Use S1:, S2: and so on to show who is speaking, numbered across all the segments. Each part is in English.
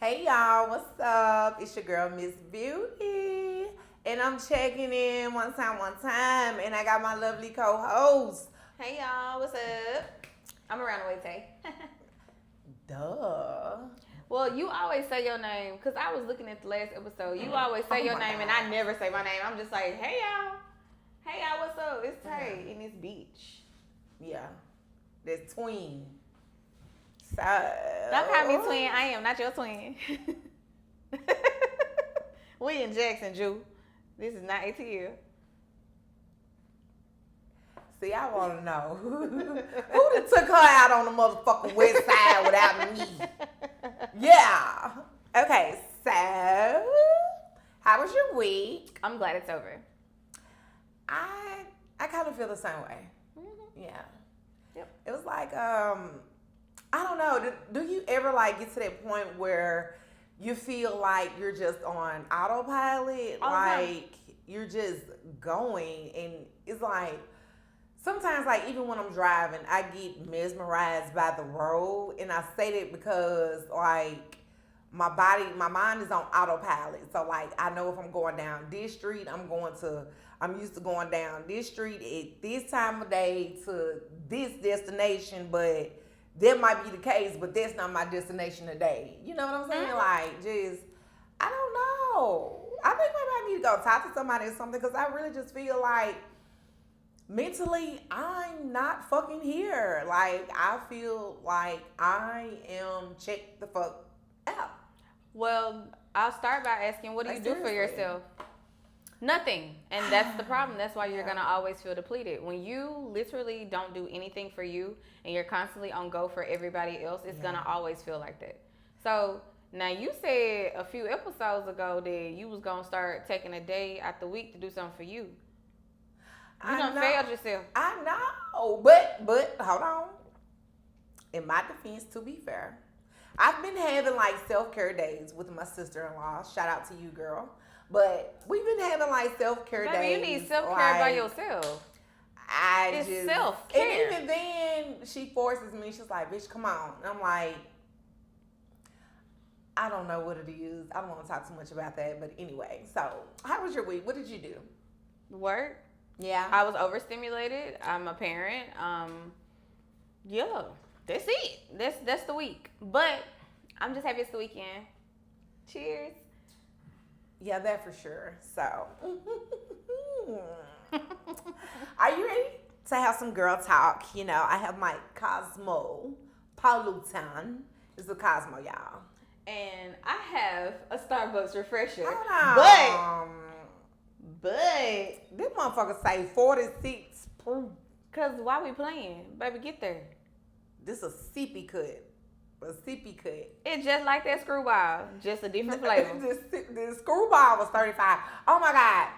S1: Hey y'all, what's up? It's your girl Miss Beauty. And I'm checking in one time, and I got my lovely co-host.
S2: Hey y'all, what's up? I'm around the way, Tay.
S1: Duh.
S2: Well, you always say your name, because I was looking at the last episode. You always say your name, and I never say my name. I'm just like, hey y'all. Hey y'all, what's up? It's Tay in this beach.
S1: Yeah. That's twin. So
S2: Don't call me twin. I am not your twin. We in Jackson, Jew. This is not ATL.
S1: See, I want to know who done took her out on the motherfucking west side without me. Yeah. Okay, so how was your week?
S2: I'm glad it's over.
S1: I kind of feel the same way.
S2: Mm-hmm.
S1: Yeah.
S2: Yep.
S1: It was like I don't know. Do you ever like get to that point where you feel like you're just on autopilot, like you're just going, and it's like sometimes, like even when I'm driving, I get mesmerized by the road, and I say that because like my mind is on autopilot. So like I know if I'm going down this street, I'm used to going down this street at this time of day to this destination, but that might be the case, but that's not my destination today. You know what I'm saying? Like, just, I don't know. I think maybe I need to go talk to somebody or something, because I really just feel like mentally I'm not fucking here. Like, I feel like I am checked the fuck out.
S2: Well, I'll start by asking, what do you do for yourself? Nothing. And that's the problem. That's why you're going to always feel depleted. When you literally don't do anything for you and you're constantly on go for everybody else, it's going to always feel like that. So now you said a few episodes ago that you was going to start taking a day out the week to do something for you. You done failed yourself.
S1: I know. But hold on. In my defense, to be fair, I've been having like self-care days with my sister-in-law. Shout out to you, girl. But we've been having like self-care days.
S2: You need self-care by yourself. It's self-care.
S1: And even then, she forces me. She's like, bitch, come on. And I'm like, I don't know what it is. I don't want to talk too much about that. But anyway, so how was your week? What did you do?
S2: Work.
S1: Yeah.
S2: I was overstimulated. I'm a parent. Yeah, that's it. That's the week. But I'm just happy it's the weekend. Cheers.
S1: Yeah, that for sure. So, are you ready to have some girl talk? You know, I have my Cosmopolitan. It's the Cosmo, y'all.
S2: And I have a Starbucks refresher.
S1: Hold on.
S2: But
S1: this motherfucker say 46 proof.
S2: Cause why we playing? Baby, get there.
S1: This a sippy cut. A sippy cut.
S2: It's just like that screwball, just a different flavor.
S1: The screwball was 35. Oh my God.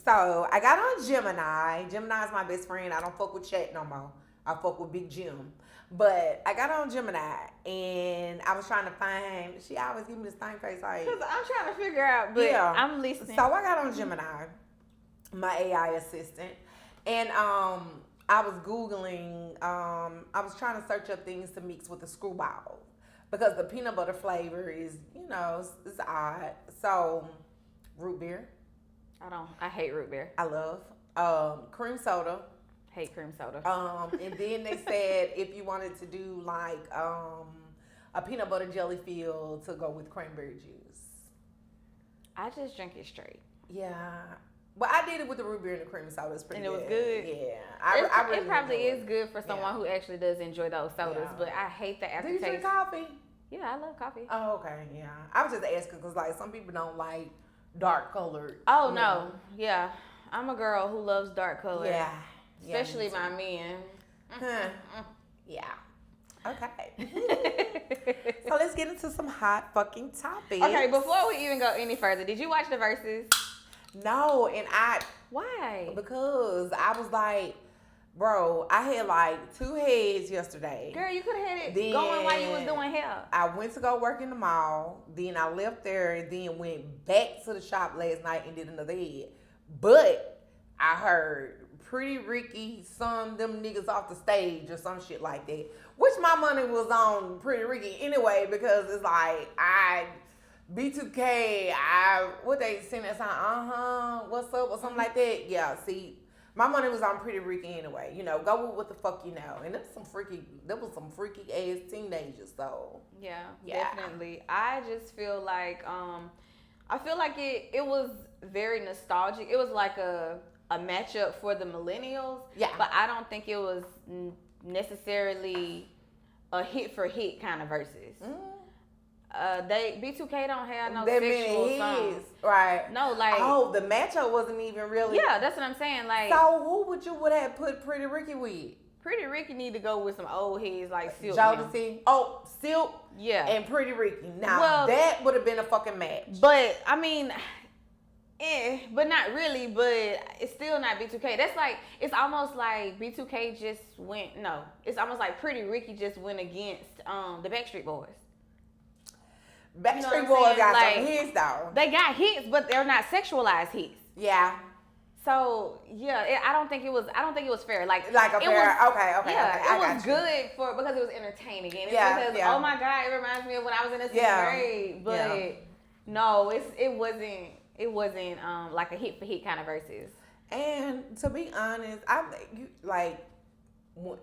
S1: So I got on Gemini. Gemini is my best friend. I don't fuck with Chat no more. I fuck with Big Jim. But I got on Gemini and I was trying to find, she always give me this thing face like.
S2: Cause I'm trying to figure out, but yeah. I'm listening.
S1: So I got on Gemini, my AI assistant, and I was Googling, I was trying to search up things to mix with the screwball because the peanut butter flavor is, you know, it's odd. So, root beer.
S2: I hate root beer.
S1: I love. Cream soda.
S2: Hate cream soda.
S1: And then they said if you wanted to do like a peanut butter jelly filled to go with cranberry juice.
S2: I just drink it straight.
S1: Yeah. But I did it with the root beer and the cream soda. It's pretty good.
S2: And it was good?
S1: Yeah.
S2: I really it probably is good for someone who actually does enjoy those sodas, but I hate the aftertaste.
S1: Do you drink coffee?
S2: Yeah, I love coffee.
S1: Oh, okay. Yeah. I was just asking because, like, some people don't like dark colored.
S2: Oh, no. Know. Yeah. I'm a girl who loves dark color.
S1: Yeah.
S2: Especially my men.
S1: Yeah. Okay. So let's get into some hot fucking topics.
S2: Okay, before we even go any further, did you watch the Versus?
S1: No, and
S2: Why?
S1: Because I was like, bro, I had like 2 heads yesterday.
S2: Girl, you could have had it going while you was doing hair.
S1: I went to go work in the mall. Then I left there and then went back to the shop last night and did another head. But I heard Pretty Ricky sung them niggas off the stage or some shit like that. Which my money was on Pretty Ricky anyway, because it's like B2K, what they sing that song, what's up, or something like that. Yeah, see, my money was on Pretty Ricky anyway. You know, go with what the fuck you know. And there was some freaky ass teenagers, so.
S2: Yeah, definitely. I just feel like, I feel like it was very nostalgic. It was like a matchup for the millennials.
S1: Yeah.
S2: But I don't think it was necessarily a hit for hit kind of verses. B2K don't have no sexual songs.
S1: Right.
S2: No, like.
S1: Oh, the matchup wasn't even really.
S2: Yeah, that's what I'm saying. Like.
S1: So who would have put Pretty Ricky with?
S2: Pretty Ricky need to go with some old heads like Silk.
S1: Jodeci. Oh, Silk.
S2: Yeah.
S1: And Pretty Ricky. Now that would have been a fucking match.
S2: But I mean, but not really. But it's still not B2K. That's like, it's almost like B2K just went. No, it's almost like Pretty Ricky just went against the Backstreet Boys.
S1: Backstreet Boys got some hits though.
S2: They got hits, but they're not sexualized hits.
S1: Yeah.
S2: So yeah, I don't think it was fair. Like
S1: a fair. Okay.
S2: Yeah, it was good because it was entertaining. And because oh my god, it reminds me of when I was in the 6th grade. But no, it wasn't like a hit for hit kind of verses.
S1: And to be honest,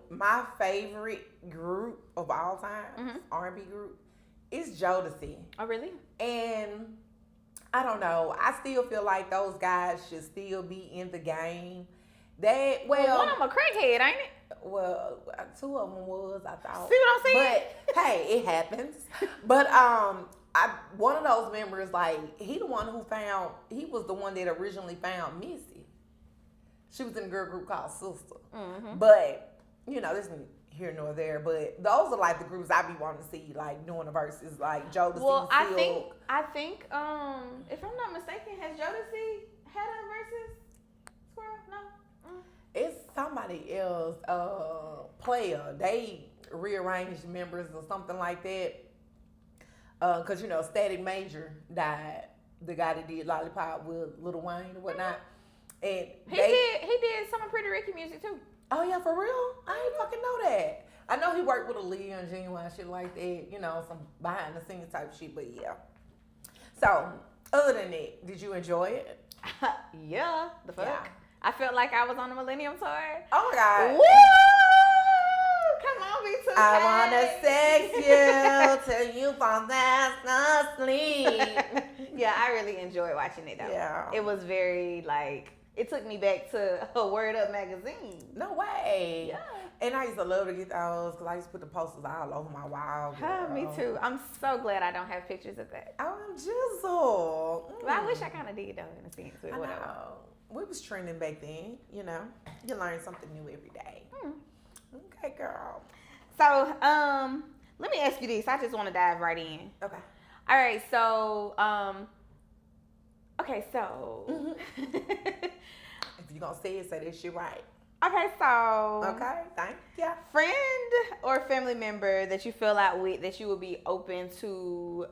S1: my favorite group of all time, R&B group, is Jodeci.
S2: Oh really?
S1: And I don't know. I still feel like those guys should still be in the game. Well,
S2: one of them a crackhead, ain't it?
S1: Well, two of them was, I thought.
S2: See what I'm saying?
S1: But hey, it happens. But one of those members, like, he was the one that originally found Missy. She was in a girl group called Sister. Mm-hmm. But, you know, this is here nor there, but those are like the groups I be wanting to see, like doing the verses, like Jodeci.
S2: Well, I think, if I'm not mistaken, has Jodeci had a versus? Squirrel? No.
S1: It's somebody else. Player. They rearranged members or something like that. Cause you know, Static Major died. The guy that did Lollipop with Lil Wayne and whatnot. And
S2: he did some of Pretty Ricky music too.
S1: Oh yeah, for real? I ain't fucking know that. I know he worked with Aaliyah and Genuine shit like that. You know, some behind the scenes type shit. But yeah. So other than that, did you enjoy it?
S2: Yeah. The fuck. Yeah. I felt like I was on the Millennium Tour.
S1: Oh my god.
S2: Woo! Come on, B2K.
S1: I wanna sex you till you fall fast asleep.
S2: Yeah, I really enjoyed watching it though.
S1: Yeah.
S2: It was very like. It took me back to a Word Up magazine.
S1: No way.
S2: Yeah.
S1: And I used to love to get those because I used to put the posters all over my wall.
S2: Me too. I'm so glad I don't have pictures of that.
S1: Oh, Jizzle.
S2: Well, I wish I kind of did though, in a sense.
S1: I know. We was trending back then, you know. You learn something new every day. Okay, girl.
S2: So, let me ask you this. I just want to dive right in.
S1: Okay.
S2: All right, so, okay, so.
S1: If you're going to say it, say that shit right.
S2: Okay, so.
S1: Okay, thank you.
S2: Friend or family member that you feel out with that you would be open to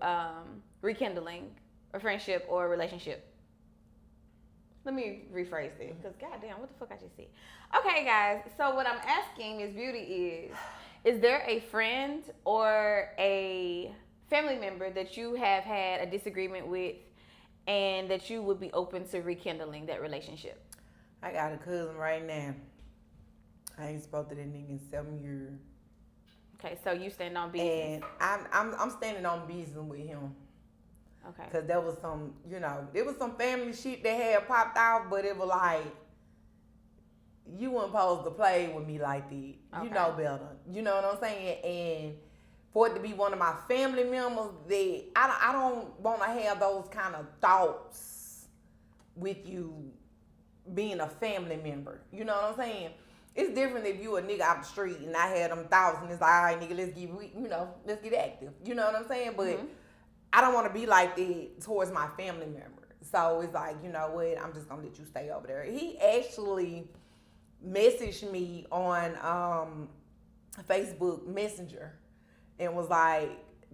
S2: rekindling a friendship or a relationship? Let me rephrase this, because goddamn, what the fuck I just said? Okay, guys, so what I'm asking Miss Beauty is there a friend or a family member that you have had a disagreement with and that you would be open to rekindling that relationship?
S1: I got a cousin right now. I ain't spoke to that nigga in 7 years.
S2: Okay, so you stand on business.
S1: And I'm standing on business with him.
S2: Okay.
S1: Cause there was some, you know, there was some family shit that had popped out, but it was like, you weren't supposed to play with me like that. Okay. You know better. You know what I'm saying? And for it to be one of my family members, that I don't want to have those kind of thoughts with you being a family member. You know what I'm saying? It's different if you a nigga out the street and I had them thoughts and it's like, all right, nigga, let's get active. You know what I'm saying? But I don't want to be like that towards my family member. So it's like, you know what? I'm just going to let you stay over there. He actually messaged me on Facebook Messenger and was like,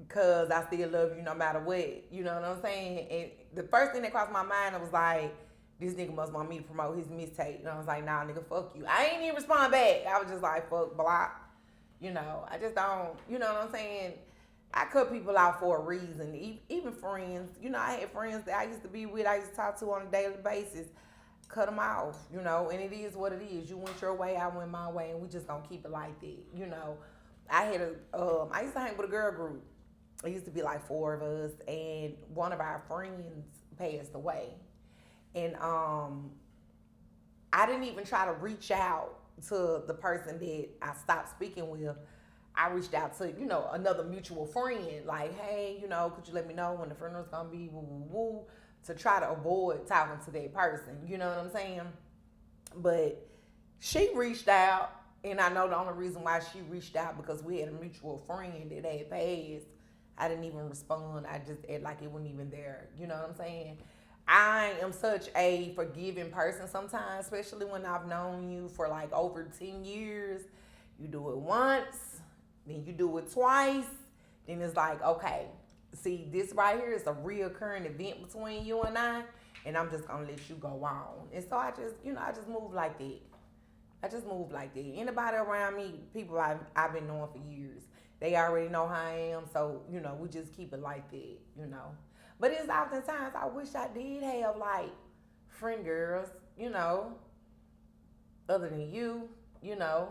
S1: cause I still love you no matter what. You know what I'm saying? And the first thing that crossed my mind was like, this nigga must want me to promote his mixtape. And I was like, nah, nigga, fuck you. I ain't even respond back. I was just like, fuck, block. You know, I just don't, you know what I'm saying? I cut people out for a reason. Even friends. You know, I had friends that I used to be with, I used to talk to on a daily basis. Cut them off, you know, and it is what it is. You went your way, I went my way, and we just gonna keep it like that, you know. I used to hang with a girl group. It used to be like 4 of us, and one of our friends passed away. And I didn't even try to reach out to the person that I stopped speaking with. I reached out to, you know, another mutual friend, like, hey, you know, could you let me know when the funeral's gonna be, woo, woo, woo, to try to avoid talking to that person, you know what I'm saying? But she reached out, and I know the only reason why she reached out because we had a mutual friend that had passed. I didn't even respond. I just acted like it wasn't even there, you know what I'm saying? I am such a forgiving person sometimes, especially when I've known you for like over 10 years. You do it once, then you do it twice, then it's like, okay, see, this right here is a reoccurring event between you and I'm just gonna let you go on. And so I just, you know, I just move like that. Anybody around me, people I've been knowing for years, they already know how I am, so, you know, we just keep it like that, you know. But it's oftentimes I wish I did have, like, friend girls, you know, other than you, you know.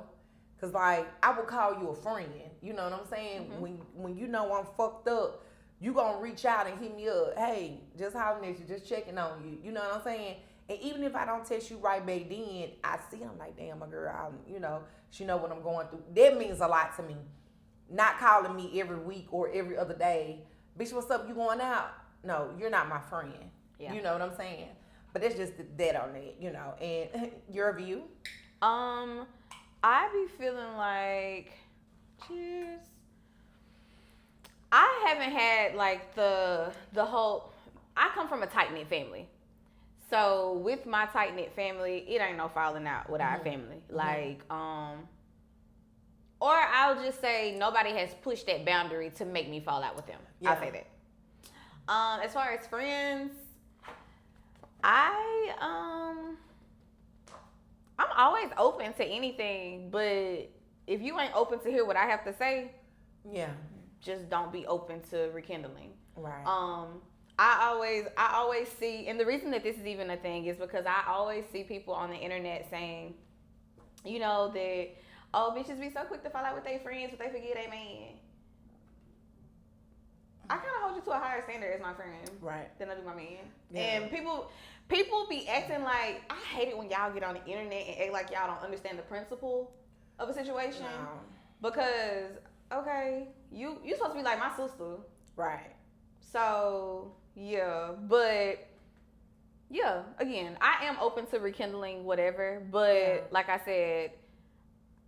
S1: Because, like, I would call you a friend, you know what I'm saying? Mm-hmm. When you know I'm fucked up, you going to reach out and hit me up. Hey, just hollering at you, just checking on you, you know what I'm saying? And even if I don't text you right back then, I see I'm like, damn, my girl, you know, she know what I'm going through. That means a lot to me. Not calling me every week or every other day. Bitch, what's up? You going out? No, you're not my friend. Yeah. You know what I'm saying? But it's just that on that, you know. And your view?
S2: I be feeling like, cheers. I haven't had like the whole, I come from a tight-knit family. So with my tight-knit family, it ain't no falling out with our family. Like, or I'll just say nobody has pushed that boundary to make me fall out with them. Yeah. I'll say that. As far as friends, I'm always open to anything, but if you ain't open to hear what I have to say, yeah, just don't be open to rekindling. Right. I always see, and the reason that this is even a thing is because I always see people on the internet saying, you know, that, oh, bitches be so quick to fall out with their friends, but they forget they man. I kind of hold you to a higher standard as my friend, right, than I do my man. Yeah. And people be acting like, I hate it when y'all get on the internet and act like y'all don't understand the principle of a situation. No. Because, okay, you supposed to be like my sister. Right. So, yeah. But, yeah, again, I am open to rekindling whatever. But, like I said,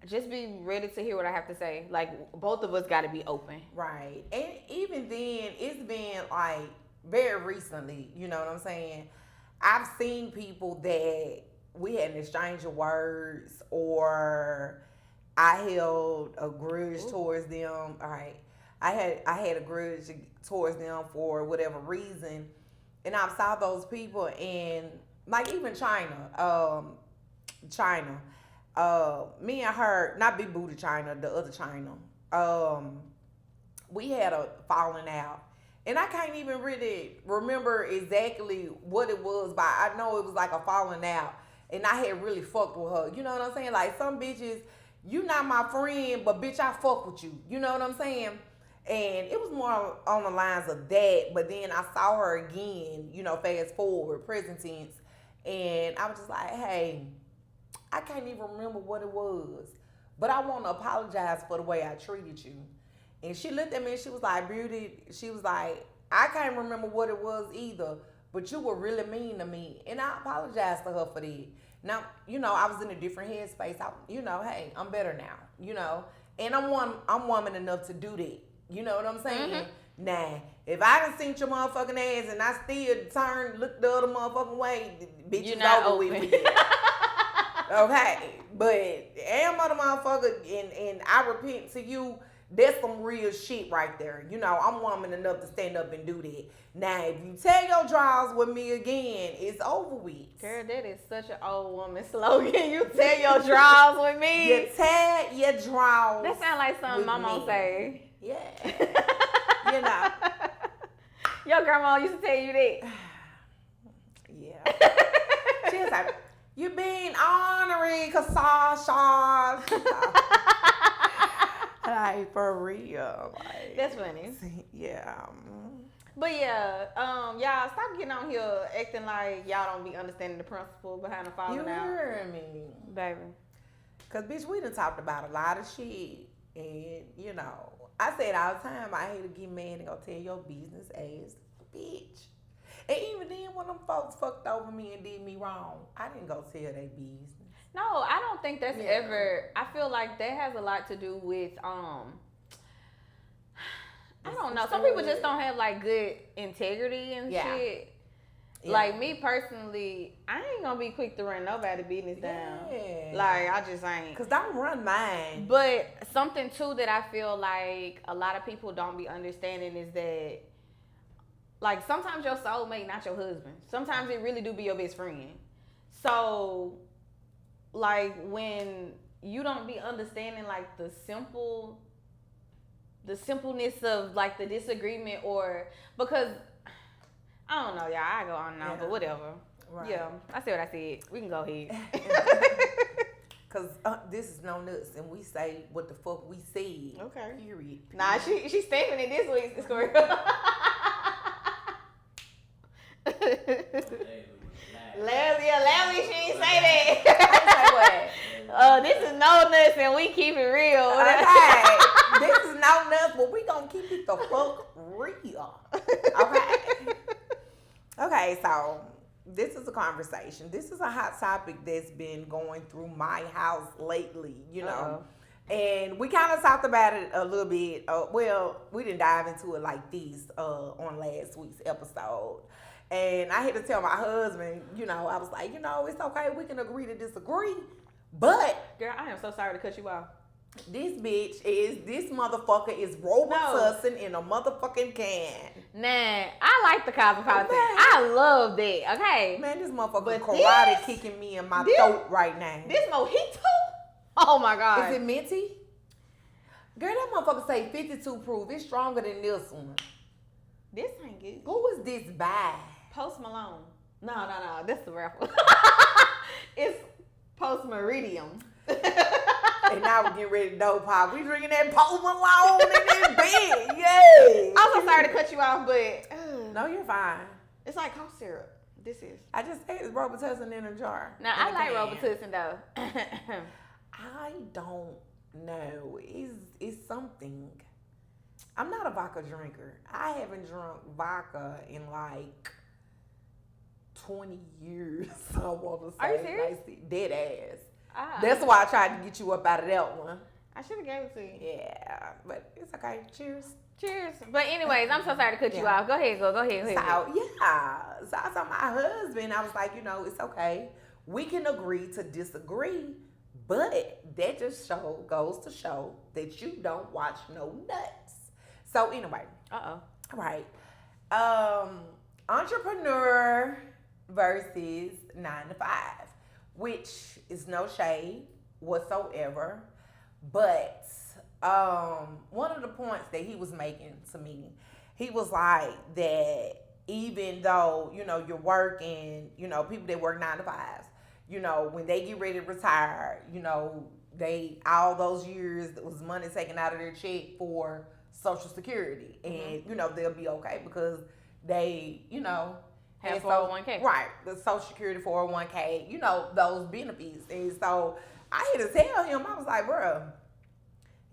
S2: just be ready to hear what I have to say. Like, both of us got to be open.
S1: Right. And even then, it's been, like, very recently, you know what I'm saying? I've seen people that we had an exchange of words, or I held a grudge towards them. All right. I had a grudge towards them for whatever reason. And I saw those people, and, like, even China, me and her, not Big Booty China, the other China, we had a falling out. And I can't even really remember exactly what it was, but I know it was like a falling out. And I had really fucked with her. You know what I'm saying? Like, some bitches, you not my friend, but bitch, I fuck with you. You know what I'm saying? And it was more on the lines of that. But then I saw her again, you know, fast forward, present tense. And I was just like, hey, I can't even remember what it was, but I want to apologize for the way I treated you. And she looked at me and she was like, Beauty, she was like, I can't remember what it was either, but you were really mean to me. And I apologized to her for that. Now, you know, I was in a different headspace. You know, hey, I'm better now, you know, and I'm woman enough to do that. You know what I'm saying? Mm-hmm. Nah, if I done seen your motherfucking ass and I still look the other motherfucking way, bitch, it's over with me. Okay, but am other motherfucker, and I repent to you. That's some real shit right there. You know, I'm woman enough to stand up and do that. Now, if you tell your draws with me again, it's over with.
S2: Girl, that is such an old woman slogan. You tell your draws with me.
S1: You tell your draws.
S2: That sound like something my mom say.
S1: Yeah. You know.
S2: Your grandma used to tell you that.
S1: Yeah. She was like, you being ornery, Kasasha. Like, for real. Like,
S2: that's funny.
S1: Yeah.
S2: But yeah, y'all stop getting on here acting like y'all don't be understanding the principle behind the falling out.
S1: You heard me.
S2: Baby.
S1: Cause bitch, we done talked about a lot of shit. And, you know, I say it all the time, I hate to get mad and go tell your business ass bitch. And even then when them folks fucked over me and did me wrong, I didn't go tell their business.
S2: No, I don't think that's ever. I feel like that has a lot to do with I don't know. Some people just don't have like good integrity and shit. Yeah. Like me personally, I ain't gonna be quick to run nobody's business down. Yeah. Like I just ain't.
S1: Cause don't run mine.
S2: But something too that I feel like a lot of people don't be understanding is that like sometimes your soulmate not your husband. Sometimes it really do be your best friend. So like when you don't be understanding like the simpleness of like the disagreement, or because I don't know, y'all, I go on and on, but whatever. Right. Yeah, I see what I said. We can go ahead.
S1: Cause this is no nuts, and we say what the fuck we said.
S2: Okay.
S1: Period.
S2: Nah, she's stamping it this week, Squirrel. Last week she ain't say that.
S1: I say what?
S2: This is no nuts and we keep it real.
S1: Okay. This is no nuts, but we gonna keep it the fuck real. Okay. Okay, so this is a conversation. This is a hot topic that's been going through my house lately, you know. And we kind of talked about it a little bit. Well, we didn't dive into it like this on last week's episode. And I had to tell my husband, you know, I was like, you know, it's okay. We can agree to disagree. But,
S2: girl, I am so sorry to cut you off.
S1: This motherfucker is Robitussin in a motherfucking can.
S2: Nah, I like the cosmopolitan. I love that. Okay.
S1: Man, this motherfucker karate kicking me in my throat right now.
S2: This mojito? Oh my God.
S1: Is it minty? Girl, that motherfucker say 52 proof. It's stronger than this one.
S2: This ain't good.
S1: Who is this by?
S2: Post Malone. No. That's the rapper. It's Post Meridium.
S1: And now we're getting ready to dope pop. We drinking that Post Malone in this bed. Yay.
S2: I'm so sorry to cut you off, but
S1: no, you're fine.
S2: It's like cough syrup. This is.
S1: I just said it's Robitussin in a jar.
S2: Now I like Robitussin though.
S1: I don't know. It's something. I'm not a vodka drinker. I haven't drunk vodka in like 20 years. I want to say.
S2: Are you serious?
S1: Like, dead ass. That's why I tried to get you up out of that one.
S2: I should have gave it to you.
S1: Yeah, but it's okay. Cheers.
S2: Cheers. But anyways, I'm so sorry to cut you off. Go ahead. Go ahead.
S1: So I told my husband, I was like, you know, it's okay. We can agree to disagree, but that just goes to show that you don't watch no Nutz. So anyway. Right. Entrepreneur versus 9 to 5. Which is no shade whatsoever, but one of the points that he was making to me, he was like that even though, you know, you're working, you know, people that work 9 to 5s, you know, when they get ready to retire, you know, they, all those years that was money taken out of their check for Social Security, and, you know, they'll be okay because they, you know,
S2: have 401k.
S1: Right. The Social Security, 401k, you know, those benefits. And so I had to tell him, I was like, bro,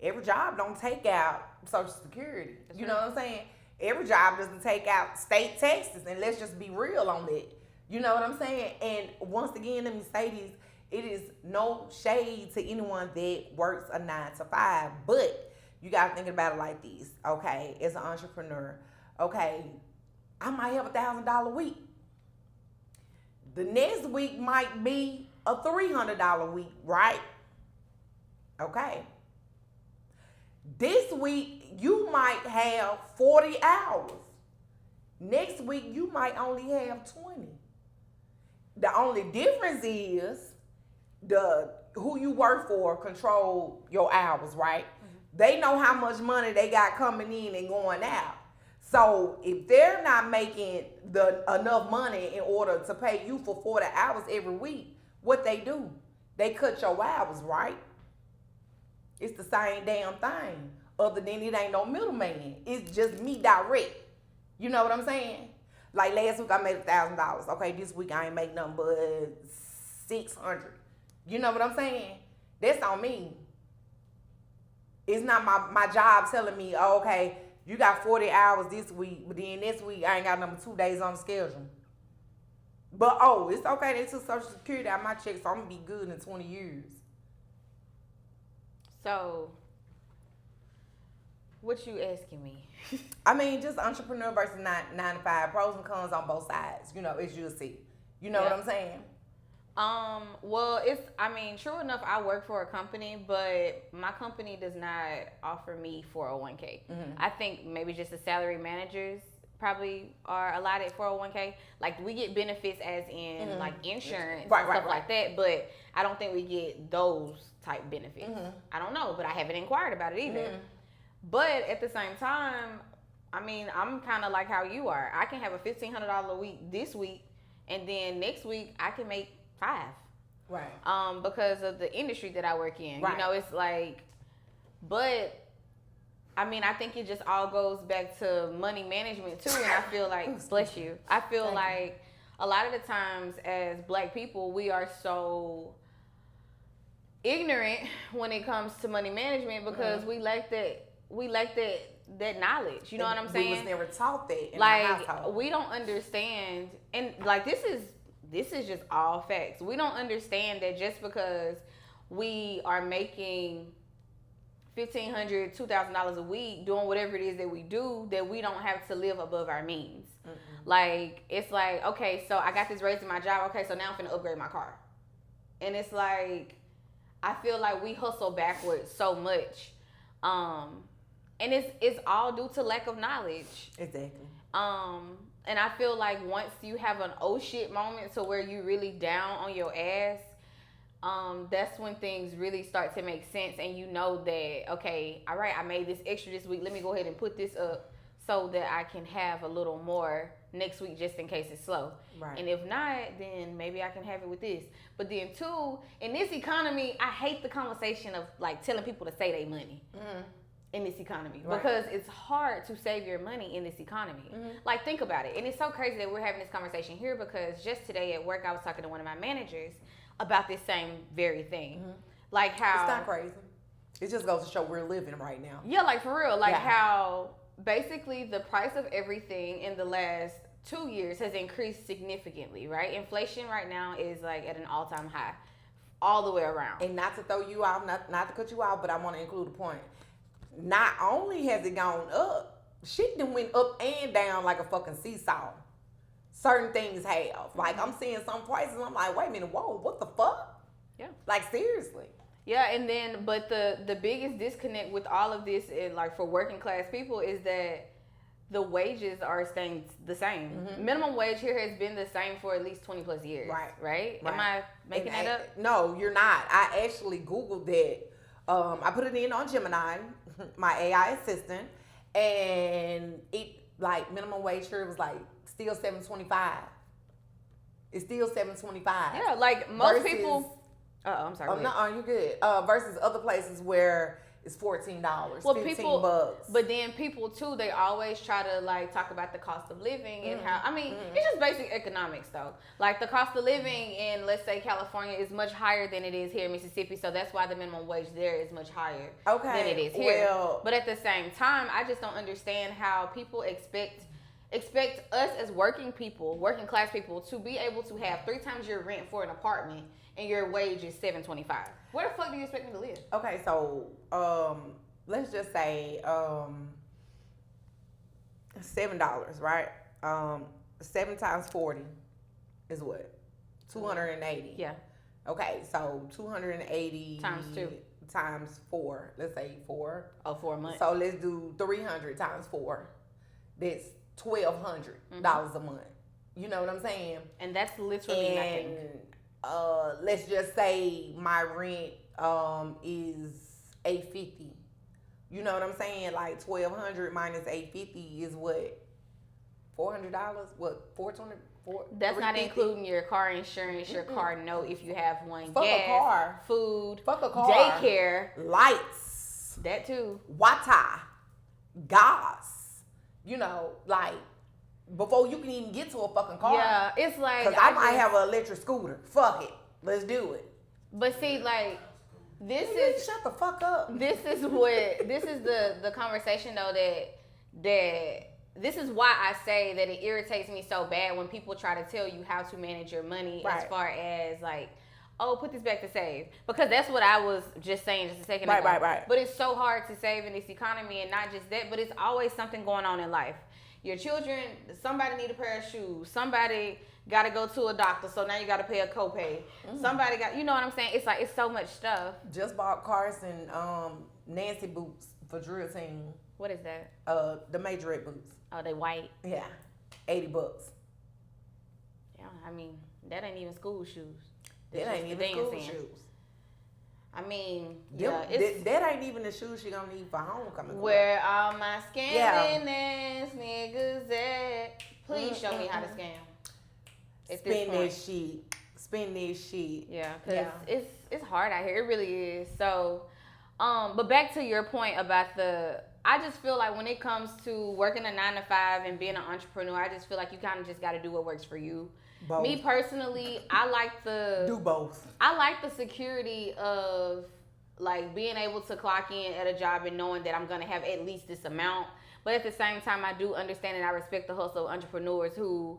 S1: every job don't take out Social Security. That's you know what I'm saying? Every job doesn't take out state taxes. And let's just be real on that. You know what I'm saying? And once again, let me say this. It is no shade to anyone that works a 9 to 5. But you got to think about it like this. Okay, as an entrepreneur, okay, I might have $1,000 week. The next week might be a $300 week, right? Okay. This week, you might have 40 hours. Next week, you might only have 20. The only difference is who you work for control your hours, right? Mm-hmm. They know how much money they got coming in and going out. So if they're not making enough money in order to pay you for 40 hours every week, what they do? They cut your hours, right? It's the same damn thing. Other than it ain't no middleman. It's just me direct. You know what I'm saying? Like last week I made $1,000. Okay, this week I ain't make nothing but $600. You know what I'm saying? That's on me. It's not my job telling me, oh, okay, you got 40 hours this week, but then next week I ain't got number 2 days on the schedule. But it's okay, they took Social Security out of my check, so I'm gonna be good in 20 years.
S2: So, what you asking me?
S1: I mean, just entrepreneur versus 9 to 5, pros and cons on both sides. You know, as you'll see. You know what I'm saying?
S2: Well, true enough, I work for a company, but my company does not offer me 401k. Mm-hmm. I think maybe just the salary managers probably are allotted 401k. Like, we get benefits as in, like, insurance and stuff like that, but I don't think we get those type benefits. Mm-hmm. I don't know, but I haven't inquired about it either. Mm-hmm. But at the same time, I mean, I'm kind of like how you are. I can have a $1,500 a week this week, and then next week I can make $5. Right. Because of the industry that I work in. Right. You know, it's like, but I mean, I think it just all goes back to money management too. And I feel like, bless you. I feel like a lot of the times as Black people, we are so ignorant when it comes to money management because we lack that knowledge. You know what I'm saying?
S1: We was never taught that in
S2: my
S1: household.
S2: We don't understand, and like this is just all facts. We don't understand that just because we are making $1,500, $2,000 a week doing whatever it is that we do, that we don't have to live above our means. Mm-hmm. Like, it's like, okay, so I got this raise in my job. Okay, so now I'm finna upgrade my car. And it's like, I feel like we hustle backwards so much. And it's all due to lack of knowledge.
S1: Exactly.
S2: And I feel like once you have an oh shit moment to where you really down on your ass, that's when things really start to make sense and you know that, okay, all right, I made this extra this week. Let me go ahead and put this up so that I can have a little more next week just in case it's slow. Right. And if not, then maybe I can have it with this. But then too, in this economy, I hate the conversation of like telling people to save their money. Mm-hmm. In this economy, right. Because it's hard to save your money in this economy. Mm-hmm. Like, think about it. And it's so crazy that we're having this conversation here because just today at work, I was talking to one of my managers about this same very thing. Mm-hmm. Like how...
S1: It's not crazy. It just goes to show we're living right now.
S2: Yeah, like for real. Like how basically the price of everything in the last 2 years has increased significantly, right? Inflation right now is like at an all-time high all the way around.
S1: And not to throw you out, not to cut you out, but I want to include a point. Not only has it gone up, shit done went up and down like a fucking seesaw. Certain things have. Like, I'm seeing some prices, I'm like, wait a minute, whoa, what the fuck? Yeah. Like, seriously.
S2: Yeah, and then, but the biggest disconnect with all of this, and like for working class people, is that the wages are staying the same. Mm-hmm. Minimum wage here has been the same for at least 20 plus years. Right? Am I making that up?
S1: No, you're not. I actually Googled that. I put it in on Gemini, my AI assistant, and it like minimum wage here was like still $7.25. It's still $7.25.
S2: Yeah, like most people. I'm sorry.
S1: Oh no, you're good. Versus other places where it's $14, well, $15.
S2: But then people too, they always try to like talk about the cost of living and how. I mean, it's just basic economics though. Like the cost of living in, let's say, California is much higher than it is here in Mississippi, so that's why the minimum wage there is much higher than it is here. Well, but at the same time, I just don't understand how people expect us as working class people, to be able to have 3 times your rent for an apartment and your wage is $7.25. Where the fuck do you expect me to live?
S1: Okay, so let's just say $7, right? 7 times 40 is what? 280.
S2: Yeah.
S1: Okay, so 280
S2: times 2.
S1: times 4. Let's say 4.
S2: Oh, 4 months.
S1: So let's do 300 times 4. That's $1,200 a month. You know what I'm saying?
S2: And that's literally nothing.
S1: Let's just say my rent is $850. You know what I'm saying? Like $1,200 minus $850 is what? $400? What? $420?
S2: That's not including your car insurance, your car note if you have one.
S1: Fuck
S2: gas,
S1: a car.
S2: food.
S1: Fuck a car.
S2: Daycare.
S1: Lights.
S2: That too.
S1: Water. Gas. You know, like before you can even get to a fucking car.
S2: Yeah, it's like
S1: because I might have an electric scooter. Fuck it. Let's do it.
S2: But see, like this is
S1: shut the fuck up.
S2: This is the conversation though that this is why I say that it irritates me so bad when people try to tell you how to manage your money as far as like, oh, put this back to save. Because that's what I was just saying just a second ago. Right. But it's so hard to save in this economy, and not just that, but it's always something going on in life. Your children, somebody need a pair of shoes. Somebody got to go to a doctor, so now you got to pay a copay. Somebody got, you know what I'm saying? It's like, it's so much stuff.
S1: Just bought Carson Nancy boots for drill team.
S2: What is that?
S1: The majorette boots.
S2: Oh, they white?
S1: Yeah. $80.
S2: Yeah, I mean, that ain't even school shoes.
S1: That ain't even school shoes.
S2: I mean,
S1: that ain't even the shoes she gonna need for homecoming.
S2: Where all my scamming ass niggas at? Please show me how to scam.
S1: Spend this shit.
S2: Yeah, because it's hard out here. It really is. So, but back to your point about I just feel like when it comes to working a 9 to 5 and being an entrepreneur, I just feel like you kind of just got to do what works for you. Both. Me personally, I like
S1: do both.
S2: I like the security of like being able to clock in at a job and knowing that I'm gonna have at least this amount. But at the same time, I do understand and I respect the hustle of entrepreneurs who,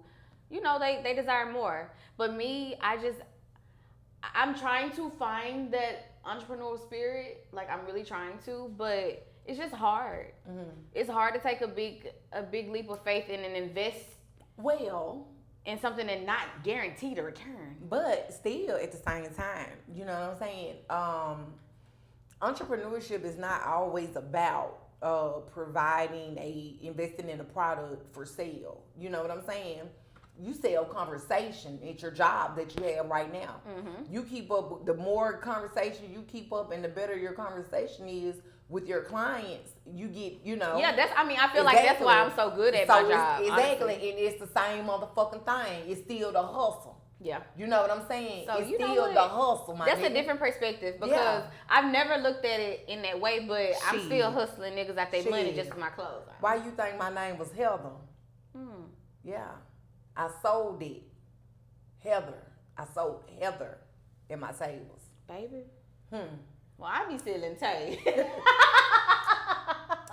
S2: you know, they desire more. But me, I'm trying to find that entrepreneurial spirit. Like I'm really trying to, but it's just hard. Mm-hmm. It's hard to take a big leap of faith and invest in something and not guaranteed a return.
S1: But still, at the same time, you know what I'm saying? Entrepreneurship is not always about investing in a product for sale. You know what I'm saying? You sell conversation at your job that you have right now. Mm-hmm. You keep up, the more conversation you keep up and the better your conversation is with your clients, you get, you know.
S2: Yeah, I feel like that's why I'm so good at my job.
S1: Exactly, honestly. And it's the same motherfucking thing. It's still the hustle.
S2: Yeah.
S1: You know what I'm saying?
S2: So
S1: it's still the hustle, my
S2: That's
S1: nigga.
S2: A different perspective because I've never looked at it in that way, but I'm still hustling niggas out their money just for my clothes.
S1: Why you think my name was Heather? Yeah. I sold it. I sold Heather in my tables.
S2: Baby? Well, I be selling Tay.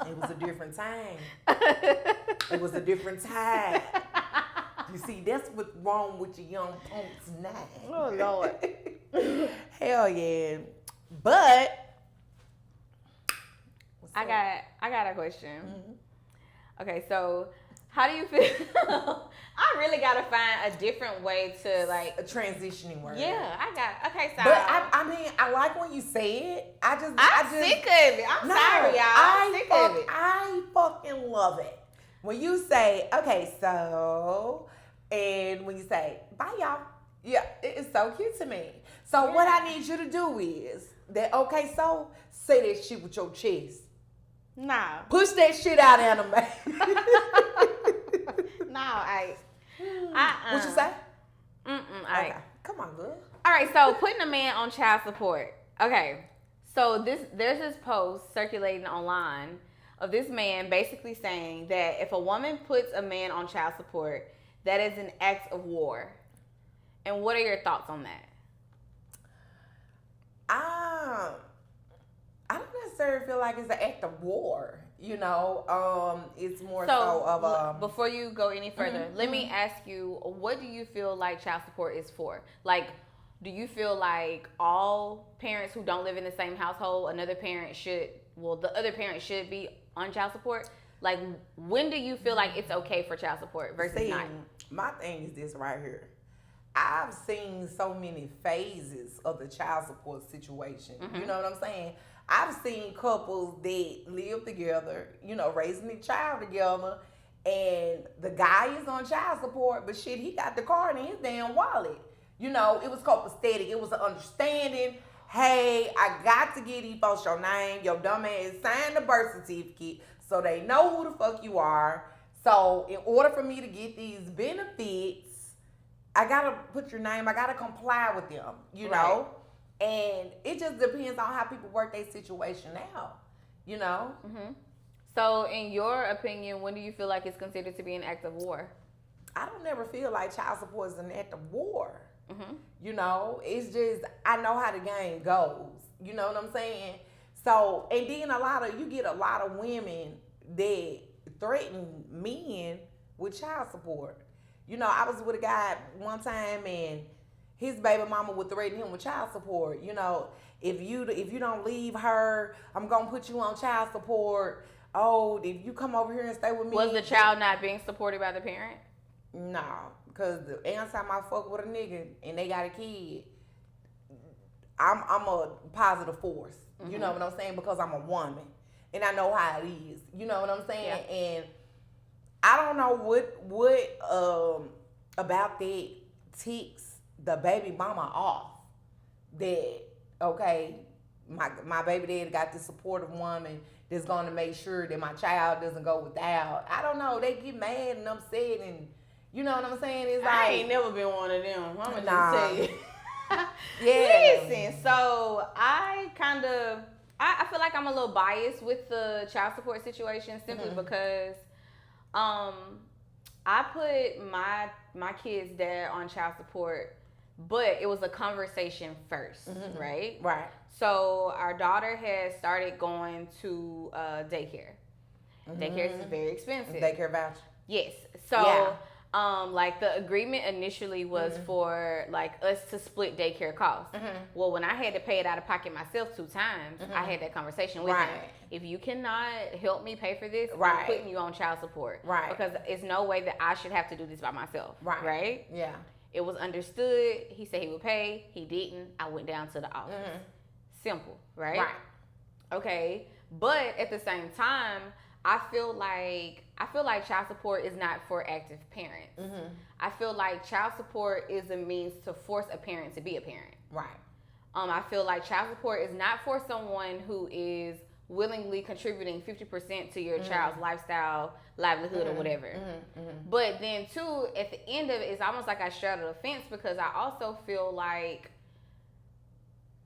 S1: It was a different time. It was a different time. You see, that's what's wrong with your young punks now.
S2: Oh, Lord.
S1: Hell yeah. But
S2: I got a question. Mm-hmm. Okay, so how do you feel? I really gotta find a different way to like
S1: a transitioning word.
S2: Yeah, okay. So,
S1: but I mean, I like when you say it. I'm
S2: sick of it. I'm sorry, y'all. I'm sick of it.
S1: I fucking love it when you say, okay, so, and when you say, bye, y'all. Yeah, it is so cute to me. So what I need you to do is that, okay, so say that shit with your chest.
S2: Nah.
S1: Push that shit out, anime. What you say? Okay. Come on, girl.
S2: All right, so putting a man on child support. Okay, so there's this post circulating online of this man basically saying that if a woman puts a man on child support, that is an act of war. And what are your thoughts on that?
S1: I don't necessarily feel like it's an act of war. You know, it's more so of
S2: before you go any further, let me ask you, what do you feel like child support is for? Like, do you feel like all parents who don't live in the same household, the other parent should be on child support? Like, when do you feel like it's okay for child support versus not?
S1: My thing is this right here. I've seen so many phases of the child support situation.
S2: Mm-hmm.
S1: You know what I'm saying? I've seen couples that live together, raising a child together, and the guy is on child support, but shit, he got the card in his damn wallet. It was copacetic. It was an understanding. Hey, I got to get these folks your name. Your dumb ass sign the birth certificate so they know who the fuck you are. So in order for me to get these benefits, I gotta put your name. I gotta comply with them. Know. And it just depends on how people work their situation out.
S2: Mm-hmm. So, in your opinion, when do you feel like it's considered to be an act of war?
S1: I don't never feel like child support is an act of war.
S2: Mm-hmm.
S1: It's just, I know how the game goes. You know what I'm saying? So, and then you get a lot of women that threaten men with child support. I was with a guy one time, and his baby mama would threaten him with child support. If you don't leave her, I'm gonna put you on child support. Oh, if you come over here and stay with me.
S2: Was the child not being supported by the parent?
S1: No, because anytime I fuck with a nigga and they got a kid, I'm a positive force. Mm-hmm. You know what I'm saying? Because I'm a woman and I know how it is. You know what I'm saying? Yeah. And I don't know what about that ticks the baby mama off. That okay, my baby dad got this supportive woman that's gonna make sure that my child doesn't go without. I don't know. They get mad and upset, and you know what I'm saying? It's
S2: I ain't never been one of them. I'm gonna just tell you.
S1: Yeah.
S2: Listen, so I feel like I'm a little biased with the child support situation simply mm-hmm. because I put my kid's dad on child support, but it was a conversation first, mm-hmm. right?
S1: Right.
S2: So our daughter has started going to daycare. Mm-hmm. Daycare is very expensive.
S1: Daycare voucher.
S2: Yes. So like the agreement initially was mm-hmm. for like us to split daycare costs. Mm-hmm. Well, when I had to pay it out of pocket myself 2 times, mm-hmm. I had that conversation with him. If you cannot help me pay for this, I'm putting you on child support. Right. Because it's no way that I should have to do this by myself. Right?
S1: Yeah.
S2: It was understood. He said he would pay. He didn't. I went down to the office. Mm-hmm. Simple, right? Okay. But at the same time, I feel like child support is not for active parents. Mm-hmm. I feel like child support is a means to force a parent to be a parent. Right. I feel like child support is not for someone who is willingly contributing 50% to your mm-hmm. child's lifestyle, livelihood, mm-hmm. or whatever. Mm-hmm. Mm-hmm. But then too, at the end of it, it's almost like I straddled a fence because I also feel like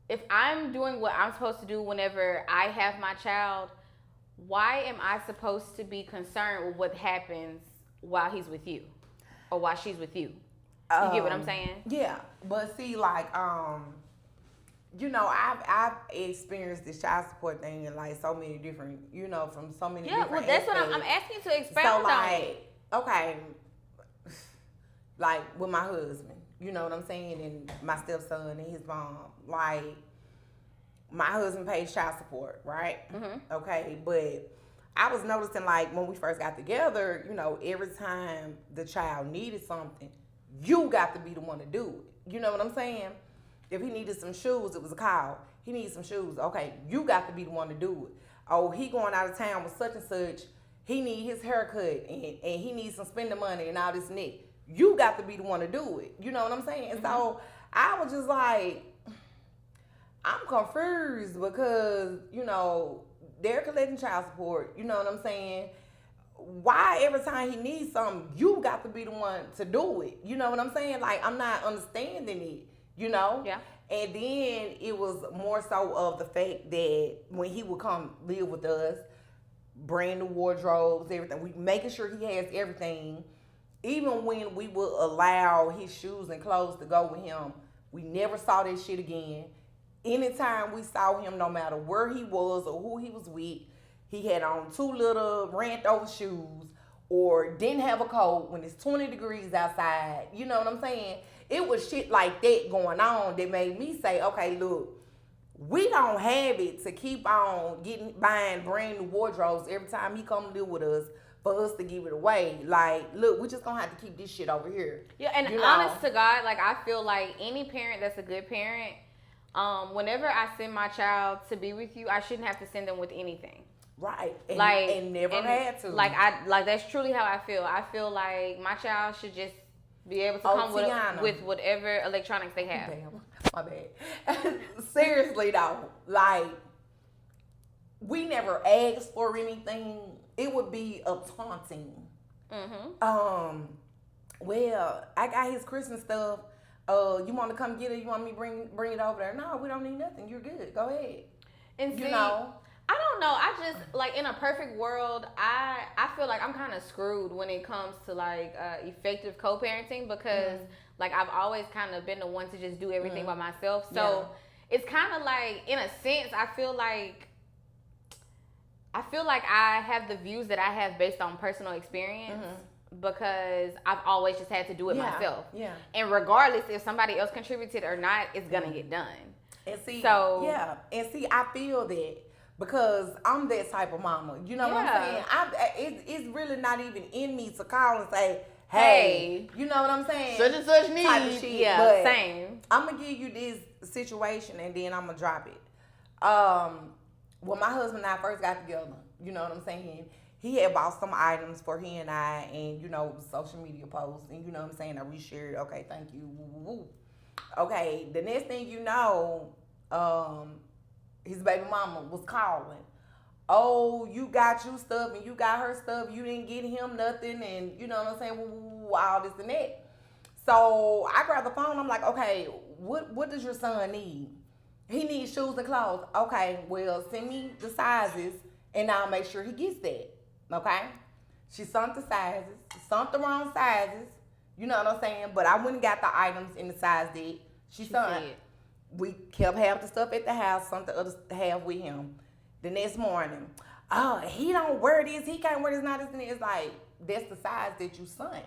S2: if I'm doing what I'm supposed to do whenever I have my child, why am I supposed to be concerned with what happens while he's with you or while she's with you? You get what I'm saying?
S1: Yeah, but see, like, I've experienced this child support thing in like so many different, from so many different.
S2: Yeah, well, that's aspects. What I'm asking you to expound on it.
S1: Okay, like with my husband, you know what I'm saying, and my stepson and his mom, like. My husband pays child support, right? Mm-hmm. Okay, but I was noticing, like, when we first got together, every time the child needed something, you got to be the one to do it. You know what I'm saying? If he needed some shoes, it was a call. He needs some shoes. Okay, you got to be the one to do it. Oh, he going out of town with such and such. He need his haircut, and he needs some spending money and all this and that. You got to be the one to do it. You know what I'm saying? And mm-hmm. so I was just like, I'm confused because, they're collecting child support. You know what I'm saying? Why every time he needs something, you got to be the one to do it? You know what I'm saying? Like, I'm not understanding it, Yeah. And then it was more so of the fact that when he would come live with us, brand new wardrobes, everything, we making sure he has everything. Even when we would allow his shoes and clothes to go with him, we never saw that shit again. Anytime we saw him, no matter where he was or who he was with, he had on 2 little rant over shoes or didn't have a coat when it's 20 degrees outside. You know what I'm saying? It was shit like that going on that made me say, okay, look, we don't have it to keep on buying brand new wardrobes every time he come live with us for us to give it away. Like, look, we just gonna have to keep this shit over here.
S2: Yeah, and honest to God, like, I feel like any parent that's a good parent, whenever I send my child to be with you, I shouldn't have to send them with anything.
S1: Right.
S2: And
S1: never had to.
S2: Like, that's truly how I feel. I feel like my child should just be able to come with whatever electronics they have.
S1: Damn, my bad. Seriously though, like, we never asked for anything. It would be a taunting. Mm-hmm. Well, I got his Christmas stuff. You want to come get it? You want me to bring it over there? No, we don't need nothing. You're good. Go ahead.
S2: And see, I don't know. I just, like, in a perfect world, I feel like I'm kind of screwed when it comes to, like, effective co-parenting because, like, I've always kind of been the one to just do everything by myself. So it's kind of like, in a sense, I feel like I have the views that I have based on personal experience because I've always just had to do it myself. Yeah. And regardless if somebody else contributed or not, it's going to get done.
S1: And see, I feel that. Because I'm that type of mama. You know what I'm saying? It's really not even in me to call and say, hey, you know what I'm saying?
S2: Such and such need.
S1: Type of shit.
S2: Yeah,
S1: but
S2: same.
S1: I'm going to give you this situation and then I'm going to drop it. When my husband and I first got together, you know what I'm saying? He had bought some items for he and I and, you know, social media posts. And you know what I'm saying? I reshared. Okay, thank you. Woo, woo, woo. Okay, the next thing you know, his baby mama was calling. Oh, you got you stuff and you got her stuff. You didn't get him nothing, and you know what I'm saying? All this and that. So I grabbed the phone. I'm like, okay, what does your son need? He needs shoes and clothes. Okay, well, send me the sizes, and I'll make sure he gets that. Okay? She sent the sizes, sent the wrong sizes. You know what I'm saying? But I went and got the items in the size that she sent. We kept half the stuff at the house, some the other half with him. The next morning, he don't wear this, he can't wear this, not this, and it's like, that's the size that you sent.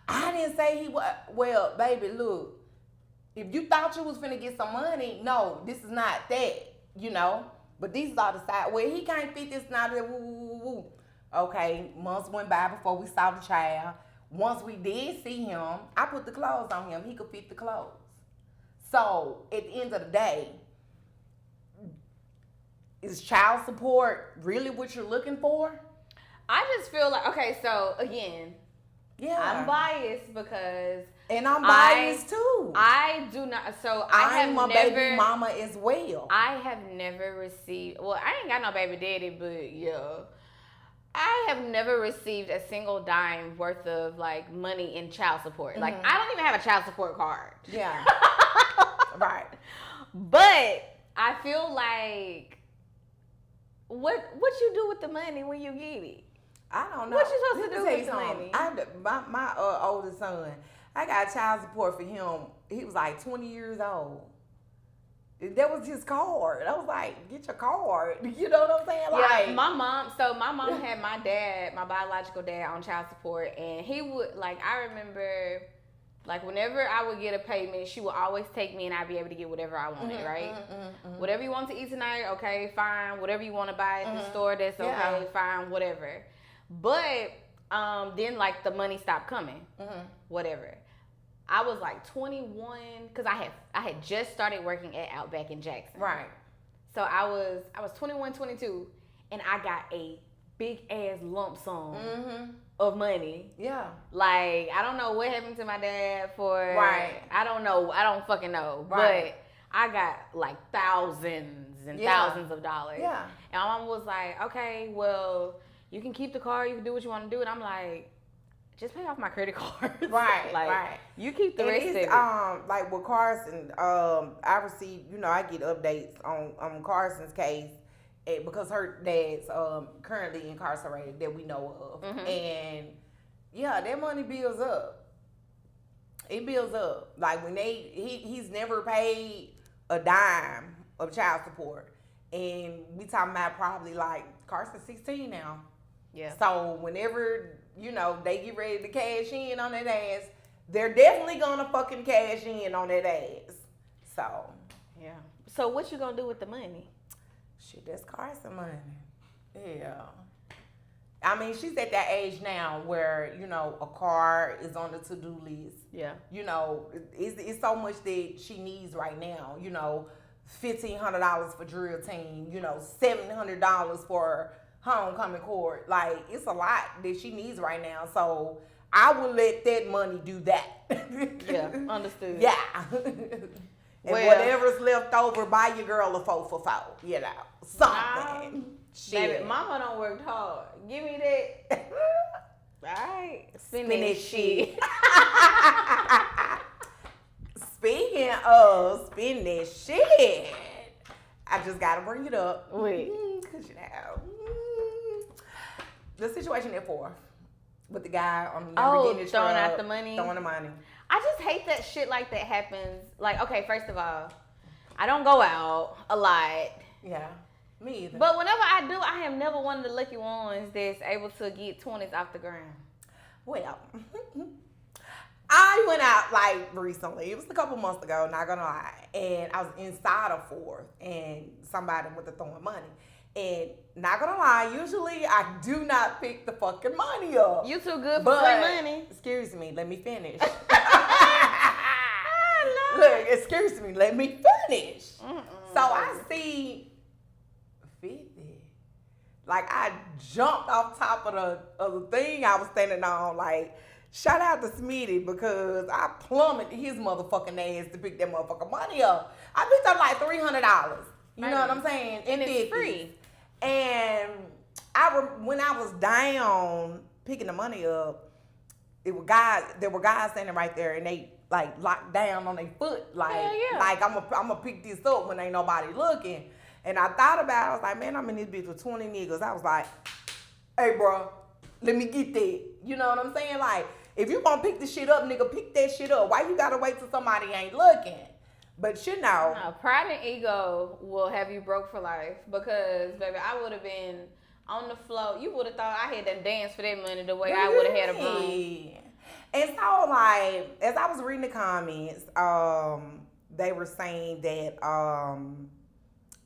S1: I didn't say he was, well, baby, look, if you thought you was finna get some money, no, this is not that, you know, but these are the size, well, he can't fit this, not that, woo, woo, woo, woo. Okay, months went by before we saw the child. Once we did see him, I put the clothes on him, he could fit the clothes. So, at the end of the day, is child support really what you're looking for?
S2: I just feel like, okay, so again, I'm biased because...
S1: And I'm biased too.
S2: I do not, so
S1: I'm a baby mama as well.
S2: I have never received, well, I ain't got no baby daddy, but yeah. I have never received a single dime worth of, like, money in child support. Like, I don't even have a child support card.
S1: Yeah. Right.
S2: But I feel like what you do with the money when you get it?
S1: I don't know.
S2: What you supposed to do with the money?
S1: My oldest son, I got child support for him. He was like 20 years old. That was his card. I was like, get your card. You know what I'm saying? Like,
S2: yeah, my mom had my dad, my biological dad, on child support, and he would, like, I remember, like, whenever I would get a payment, she would always take me and I'd be able to get whatever I wanted, right? Whatever you want to eat tonight, okay, fine. Whatever you want to buy at the store, that's okay, fine, whatever. But then, like, the money stopped coming, whatever. I was like 21 because I had just started working at Outback in Jackson.
S1: Right.
S2: So I was 21, 22, and I got a big ass lump sum of money.
S1: Yeah.
S2: Like, I don't know what happened to my dad for.
S1: Right.
S2: I don't know. I don't fucking know.
S1: Right.
S2: But I got like thousands and thousands of dollars.
S1: Yeah.
S2: And my mom was like, okay, well, you can keep the car. You can do what you want to do. And I'm like, just pay off my credit cards.
S1: Right,
S2: like,
S1: right.
S2: You keep the rest of it.
S1: Like with Carson, I received, I get updates on Carson's case because her dad's currently incarcerated that we know of. And yeah, that money builds up. It builds up. Like when he's never paid a dime of child support. And we talking about probably like Carson's 16 now.
S2: Yeah.
S1: So whenever they get ready to cash in on that ass, they're definitely gonna fucking cash in on that ass. So,
S2: yeah. So what you gonna do with the money?
S1: Shit, that's Carson money. Yeah. I mean, she's at that age now where, a car is on the to-do list.
S2: Yeah.
S1: It's so much that she needs right now. $1,500 for drill team, $700 for homecoming court. Like, it's a lot that she needs right now. So I would let that money do that.
S2: Yeah, understood.
S1: Yeah. And whatever's left over, buy your girl a 4 for 4, something.
S2: Shit. Baby, mama done worked hard. Give me that. Alright. Spend that shit.
S1: Speaking of spend that shit, I just gotta bring it up.
S2: Wait.
S1: Cause the situation at 4 with the guy on the Lamborghini truck,
S2: throwing out the money.
S1: Throwing the money.
S2: I just hate that shit like that happens. Like, okay, first of all, I don't go out a lot.
S1: Yeah. Me either.
S2: But whenever I do, I am never one of the lucky ones that's able to get 20s off the ground.
S1: Well, I went out like recently. It was a couple months ago, not gonna lie. And I was inside of 4th and somebody went to throwing money. And not gonna lie, usually I do not pick the fucking money up.
S2: You too good for free money.
S1: Excuse me, let me finish. Look, excuse me, let me finish. So I see 50. Like, I jumped off top of the thing I was standing on. Like, shout out to Smitty because I plummeted his motherfucking ass to pick that motherfucking money up. I picked up like $300. You know what I'm saying?
S2: And it's free.
S1: And when I was down picking the money up, there were guys standing right there and they like locked down on their foot. Like, like I'm gonna pick this up when ain't nobody looking. And I thought about it. I was like, man, I'm in this bitch with 20 niggas. I was like, hey, bro, let me get that. You know what I'm saying? Like, if you gonna pick the shit up, nigga, pick that shit up. Why you gotta wait till somebody ain't looking? But
S2: pride and ego will have you broke for life because, baby, I would have been on the floor. You would have thought I had to dance for that money the way I would have had a broom.
S1: And so, like, as I was reading the comments, they were saying that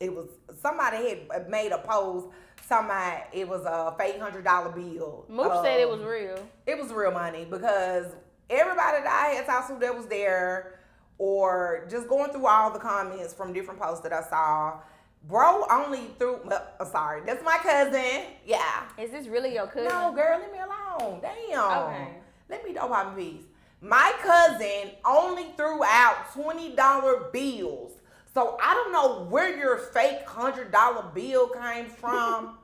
S1: it was somebody had made a post. Somebody, it was a fake $100 bill.
S2: Mooch said it was real.
S1: It was real money because everybody that I had talked to that was there, or just going through all the comments from different posts that I saw, bro only threw. Sorry, that's my cousin. Yeah.
S2: Is this really your cousin?
S1: No, girl, leave me alone. Damn.
S2: Okay.
S1: Let me know my piece. My cousin only threw out $20 bills. So I don't know where your fake $100 bill came from.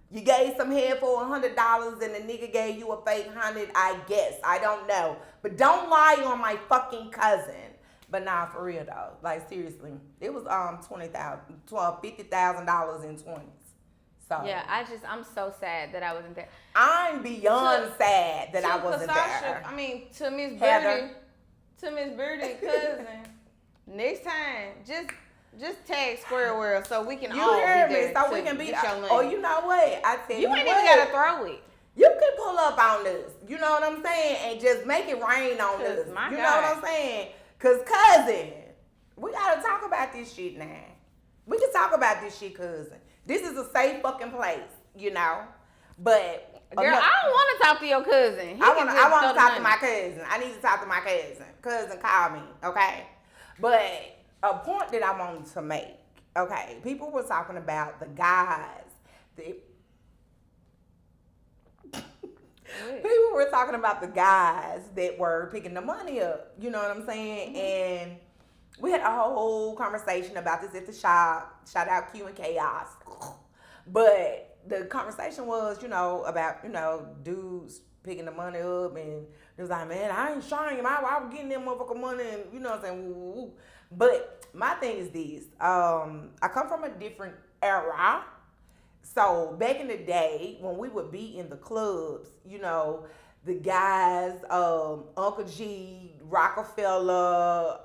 S1: You gave some head for $100 and the nigga gave you a fake 100, I guess. I don't know. But don't lie on my fucking cousin. But nah, for real though. Like, seriously. It was $50,000 in 20s. So
S2: yeah, I'm so sad that I wasn't there.
S1: I'm beyond sad that I wasn't there.
S2: I mean, to Miss Birdie, cousin, next time, just tag Square World so we can all be there.
S1: So we can be. Oh, you know what? I tell you
S2: ain't even gotta throw it.
S1: You can pull up on us. You know what I'm saying? And just make it rain on us. You know what I'm saying? Cause cousin, we gotta talk about this shit now. We can talk about this shit, cousin. This is a safe fucking place, you know. But
S2: girl, I don't want to talk to your cousin.
S1: I want to talk to my cousin. I need to talk to my cousin. Cousin, call me, okay? But a point that I wanted to make, okay? People were talking about the guys. People were talking about the guys that were picking the money up. You know what I'm saying? Mm-hmm. And we had a whole conversation about this at the shop. Shout out Q and Chaos. But the conversation was, about, dudes picking the money up, and it was like, man, I ain't showing him. I was getting them motherfucking money, and you know what I'm saying? Woo, woo. But my thing is this. I come from a different era. So back in the day, when we would be in the clubs, the guys, Uncle G, Rockefeller,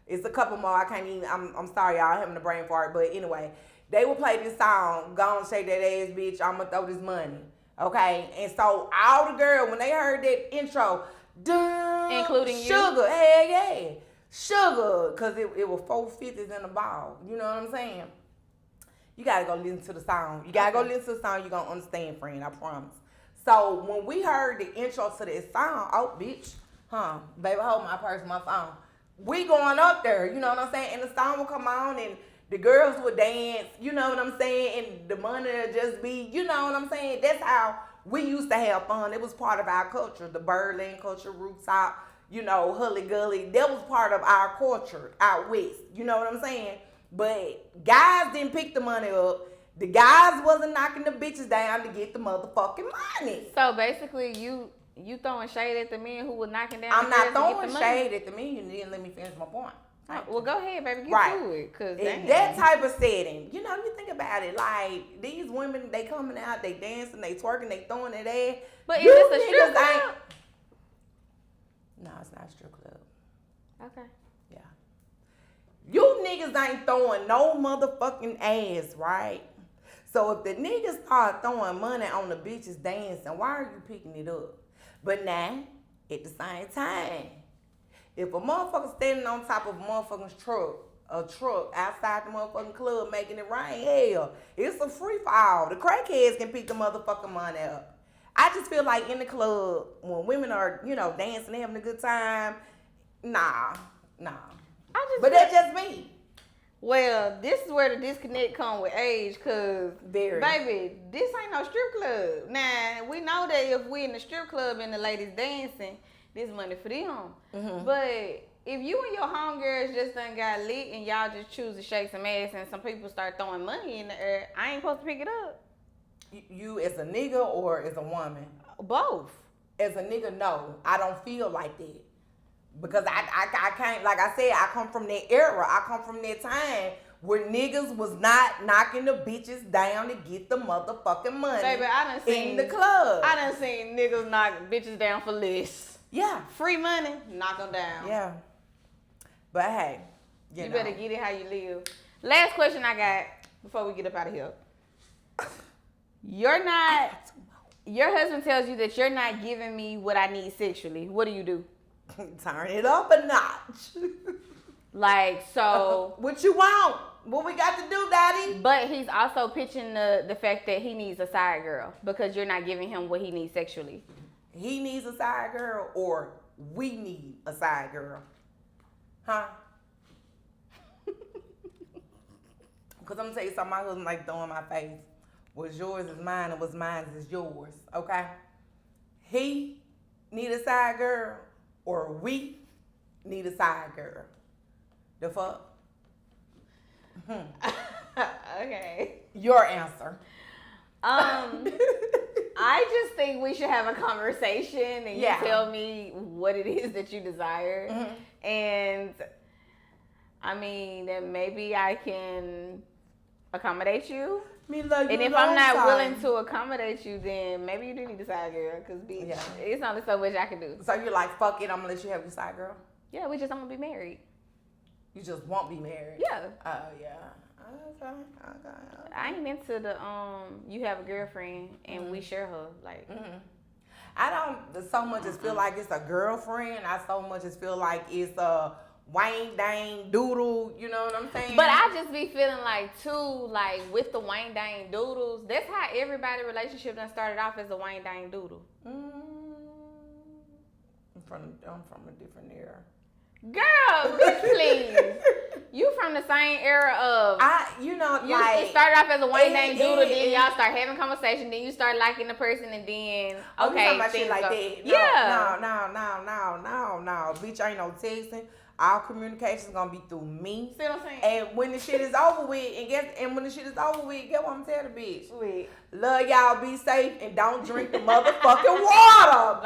S1: it's a couple more. I can't even. I'm sorry, y'all, having a brain fart. But anyway, they would play this song, "Go and shake that ass, bitch. I'ma throw this money." Okay, and so all the girls, when they heard that intro,
S2: including
S1: Sugar,
S2: you,
S1: hell yeah, Sugar, cause it was 450s in the ball. You know what I'm saying? you gotta go listen to the song. You gotta go listen to the song. You're gonna understand, friend. I promise. So when we heard the intro to this song, oh bitch, baby, hold my purse, my phone. We going up there, you know what I'm saying? And the song will come on and the girls would dance, you know what I'm saying? And the money would just be, you know what I'm saying? That's how we used to have fun. It was part of our culture, the Birdland culture, rooftop, you know, Hully Gully. That was part of our culture out west, you know what I'm saying? But guys didn't pick the money up. The guys wasn't knocking the bitches down to get the motherfucking money.
S2: So basically, you throwing shade at the men who was knocking down.
S1: I'm not throwing shade at the men. You didn't let me finish my point.
S2: Well, go ahead, baby. Get to it. Cause
S1: in that type of setting, you know, you think about it. Like these women, they coming out, they dancing, they twerking, they throwing it ass.
S2: But if it's a strip club,
S1: no, it's not a strip club.
S2: Okay.
S1: Yeah. You niggas ain't throwing no motherfucking ass, right? So if the niggas start throwing money on the bitches dancing, why are you picking it up? But now, at the same time, if a motherfucker standing on top of a motherfucking truck outside the motherfucking club making it rain, hell, it's a free for all. The crackheads can pick the motherfucking money up. I just feel like in the club, when women are, you know, dancing, having a good time, nah. But that's just me.
S2: Well, this is where the disconnect come with age, cause baby, this ain't no strip club. Now we know that if we in the strip club and the ladies dancing, this money for them. Mm-hmm. But if you and your homegirls just done got lit and y'all just choose to shake some ass and some people start throwing money in the air, I ain't supposed to pick it up.
S1: You as a nigga or as a woman?
S2: Both.
S1: As a nigga, no, I don't feel like that. Because I can't, like I said, I come from that era. I come from that time where niggas was not knocking the bitches down to get the motherfucking money.
S2: Baby, I done seen
S1: in the club.
S2: I done seen niggas knock bitches down for less.
S1: Yeah.
S2: Free money, knock them down.
S1: Yeah. But hey, you know.
S2: Better get it how you live. Last question I got before we get up out of here. Your husband tells you that you're not giving me what I need sexually. What do?
S1: Turn it up a notch.
S2: Like, so.
S1: What you want? What we got to do, daddy?
S2: But he's also pitching the fact that he needs a side girl because you're not giving him what he needs sexually.
S1: He needs a side girl or we need a side girl? Huh? Because I'm going to tell you something my husband like throwing in my face. What's yours is mine and what's mine is yours. Okay? He need a side girl or we need a side girl. The fuck?
S2: Okay.
S1: Your answer.
S2: I just think we should have a conversation and you tell me what it is that you desire. Mm-hmm. And I mean, that maybe I can accommodate you. And if I'm not willing to accommodate you, then maybe you do need a side girl. Because it's only so much I can do.
S1: So you're like, fuck it, I'm going to let you have your side girl?
S2: Yeah, we just don't want to be married.
S1: You just won't be married?
S2: Yeah.
S1: Oh, yeah. Okay.
S2: I ain't into the you have a girlfriend and we share her. Like,
S1: I don't so much as feel like it's a girlfriend. I so much as feel like it's a wang dang doodle. You know what I'm saying?
S2: But I just be feeling like too, like with the wang dang doodles. That's how everybody relationship done started off as a wang dang doodle.
S1: I'm from a different era.
S2: Girl, bitch, please. You from the same era of
S1: you
S2: started off as a wang dang doodle, then y'all start having conversation, then you start liking the person, and then
S1: okay, about shit like that. No, bitch, ain't no texting. All communication is gonna be through me.
S2: See what I'm saying?
S1: And when the shit is over with, get what I'm telling the bitch. Sweet. Love y'all, be safe, and don't drink the motherfucking water.